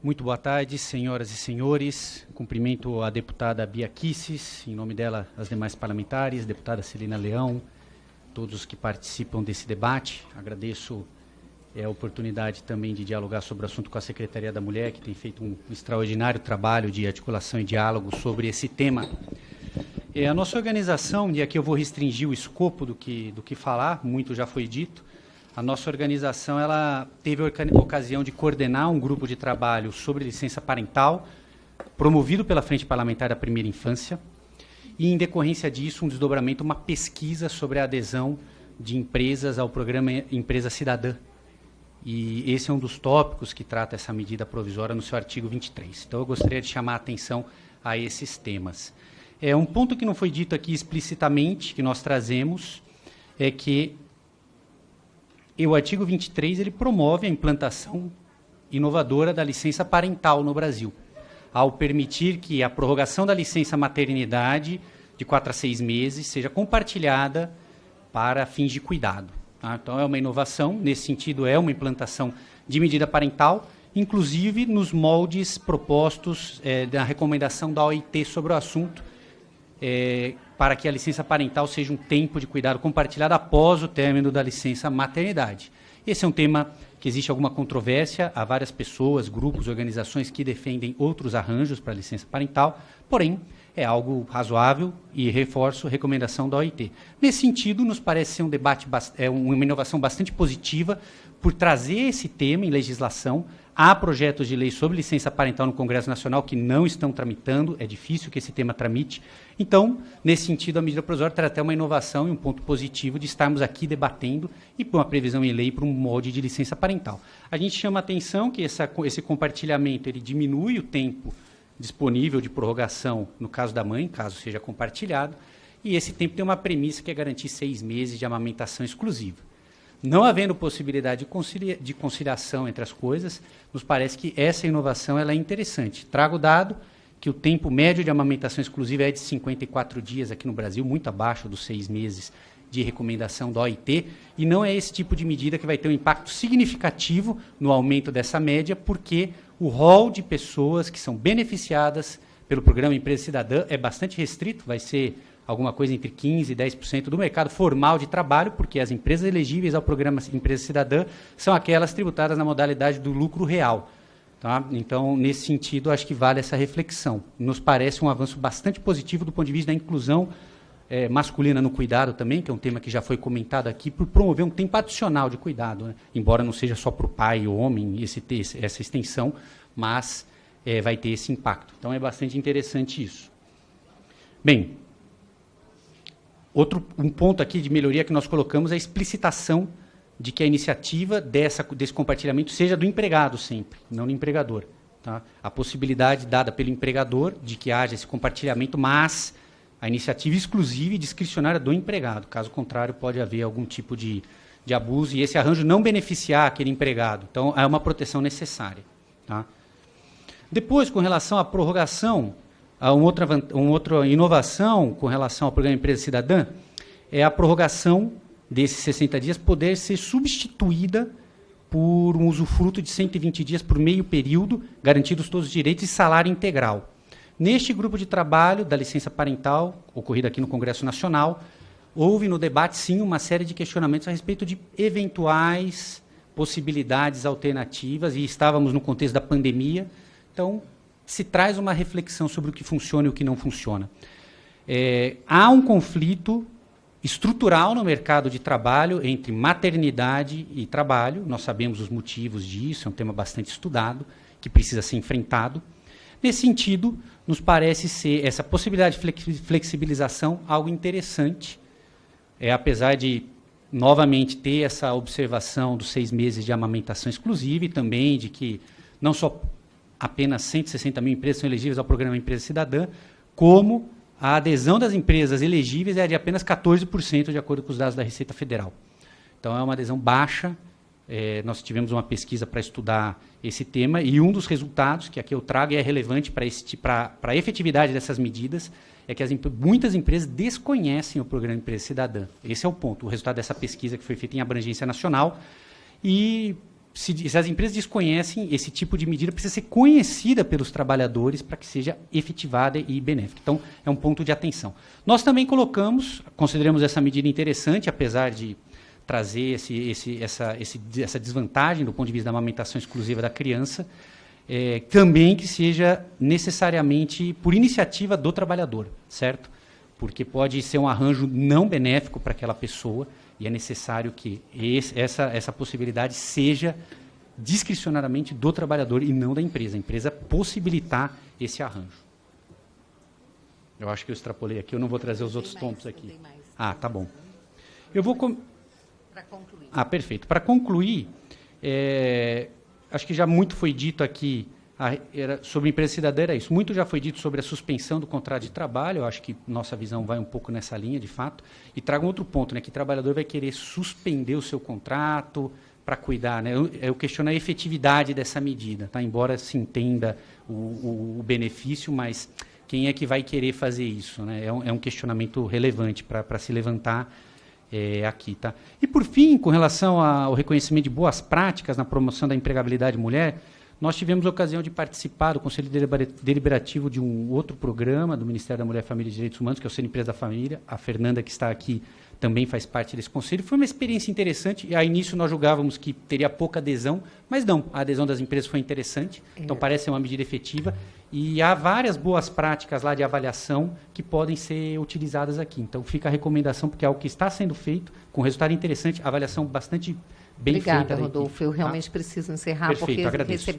Muito boa tarde, senhoras e senhores. Cumprimento a deputada Bia Kicis, em nome dela, as demais parlamentares, deputada Celina Leão, todos os que participam desse debate. Agradeço a oportunidade também de dialogar sobre o assunto com a Secretaria da Mulher, que tem feito um extraordinário trabalho de articulação e diálogo sobre esse tema. A nossa organização, e aqui eu vou restringir o escopo do que falar, muito já foi dito. A nossa organização ela teve a ocasião de coordenar um grupo de trabalho sobre licença parental, promovido pela Frente Parlamentar da Primeira Infância, e, em decorrência disso, um desdobramento, uma pesquisa sobre a adesão de empresas ao programa Empresa Cidadã. E esse é um dos tópicos que trata essa medida provisória no seu artigo 23. Então, eu gostaria de chamar a atenção a esses temas. Um ponto que não foi dito aqui explicitamente, que nós trazemos, é que o artigo 23 ele promove a implantação inovadora da licença parental no Brasil, ao permitir que a prorrogação da licença maternidade de 4 a 6 meses seja compartilhada para fins de cuidado. Tá? Então, é uma inovação, nesse sentido, é uma implantação de medida parental, inclusive nos moldes propostos da recomendação da OIT sobre o assunto, para que a licença parental seja um tempo de cuidado compartilhado após o término da licença maternidade. Esse é um tema que existe alguma controvérsia, há várias pessoas, grupos, organizações que defendem outros arranjos para a licença parental, porém, é algo razoável e reforço a recomendação da OIT. Nesse sentido, nos parece ser um debate, uma inovação bastante positiva por trazer esse tema em legislação. Há projetos de lei sobre licença parental no Congresso Nacional que não estão tramitando, é difícil que esse tema tramite. Então, nesse sentido, a medida provisória traz até uma inovação e um ponto positivo de estarmos aqui debatendo e por uma previsão em lei para um molde de licença parental. A gente chama a atenção que esse compartilhamento ele diminui o tempo disponível de prorrogação no caso da mãe, caso seja compartilhado, e esse tempo tem uma premissa que é garantir 6 meses de amamentação exclusiva. Não havendo possibilidade de conciliação entre as coisas, nos parece que essa inovação ela é interessante. Trago o dado que o tempo médio de amamentação exclusiva é de 54 dias aqui no Brasil, muito abaixo dos 6 meses de recomendação da OIT, e não é esse tipo de medida que vai ter um impacto significativo no aumento dessa média, porque o rol de pessoas que são beneficiadas pelo programa Empresa Cidadã é bastante restrito, vai ser alguma coisa entre 15% e 10% do mercado formal de trabalho, porque as empresas elegíveis ao programa Empresa Cidadã são aquelas tributadas na modalidade do lucro real. Tá? Então, nesse sentido, acho que vale essa reflexão. Nos parece um avanço bastante positivo do ponto de vista da inclusão masculina no cuidado também, que é um tema que já foi comentado aqui, por promover um tempo adicional de cuidado, né? Embora não seja só para o pai ou homem essa extensão, mas vai ter esse impacto. Então, é bastante interessante isso. Bem, um ponto aqui de melhoria que nós colocamos é a explicitação de que a iniciativa desse compartilhamento seja do empregado sempre, não do empregador. Tá? A possibilidade dada pelo empregador de que haja esse compartilhamento, mas a iniciativa exclusiva e discricionária do empregado. Caso contrário, pode haver algum tipo de abuso e esse arranjo não beneficiar aquele empregado. Então, é uma proteção necessária. Tá? Depois, com relação à prorrogação, uma outra inovação com relação ao programa Empresa Cidadã é a prorrogação desses 60 dias poder ser substituída por um usufruto de 120 dias por meio período, garantidos todos os direitos e salário integral. Neste grupo de trabalho da licença parental, ocorrido aqui no Congresso Nacional, houve no debate, sim, uma série de questionamentos a respeito de eventuais possibilidades alternativas, e estávamos no contexto da pandemia, então se traz uma reflexão sobre o que funciona e o que não funciona. Há um conflito estrutural no mercado de trabalho entre maternidade e trabalho, nós sabemos os motivos disso, é um tema bastante estudado, que precisa ser enfrentado. Nesse sentido, nos parece ser essa possibilidade de flexibilização algo interessante, apesar de, novamente, ter essa observação dos 6 meses de amamentação exclusiva e também de que não só apenas 160 mil empresas são elegíveis ao programa Empresa Cidadã, como a adesão das empresas elegíveis é de apenas 14%, de acordo com os dados da Receita Federal. Então, é uma adesão baixa. Nós tivemos uma pesquisa para estudar esse tema e um dos resultados que aqui eu trago e é relevante para a efetividade dessas medidas é que muitas empresas desconhecem o programa Empresa Cidadã. Esse é o ponto, o resultado dessa pesquisa que foi feita em abrangência nacional. E se as empresas desconhecem, esse tipo de medida precisa ser conhecida pelos trabalhadores para que seja efetivada e benéfica. Então, é um ponto de atenção. Nós também consideramos essa medida interessante, apesar de trazer essa desvantagem do ponto de vista da amamentação exclusiva da criança, também que seja necessariamente por iniciativa do trabalhador, certo? Porque pode ser um arranjo não benéfico para aquela pessoa e é necessário que essa possibilidade seja discricionariamente do trabalhador e não da empresa. A empresa possibilitar esse arranjo. Eu acho que eu extrapolei aqui, eu não vou trazer os outros pontos aqui. Ah, tá bom. Eu vou... Para concluir. Ah, perfeito. Para concluir, acho que já muito foi dito aqui sobre empresa cidadã, era isso. Muito já foi dito sobre a suspensão do contrato de trabalho, eu acho que nossa visão vai um pouco nessa linha, de fato. E trago um outro ponto, né, que o trabalhador vai querer suspender o seu contrato para cuidar. Né? Eu questiono a efetividade dessa medida, tá? Embora se entenda o benefício, mas quem é que vai querer fazer isso? Né? É um questionamento relevante para se levantar aqui. Tá? E, por fim, com relação ao reconhecimento de boas práticas na promoção da empregabilidade mulher, nós tivemos a ocasião de participar do Conselho Deliberativo de um outro programa do Ministério da Mulher, Família e Direitos Humanos, que é o Ser Empresa da Família. A Fernanda, que está aqui, também faz parte desse conselho. Foi uma experiência interessante. E, a início, nós julgávamos que teria pouca adesão, mas não. A adesão das empresas foi interessante. Então, parece ser uma medida efetiva. E há várias boas práticas lá de avaliação que podem ser utilizadas aqui. Então, fica a recomendação, porque é algo que está sendo feito, com resultado interessante, avaliação bastante bem feita. Obrigada, Rodolfo. Eu realmente preciso encerrar, Perfeito, porque agradeço.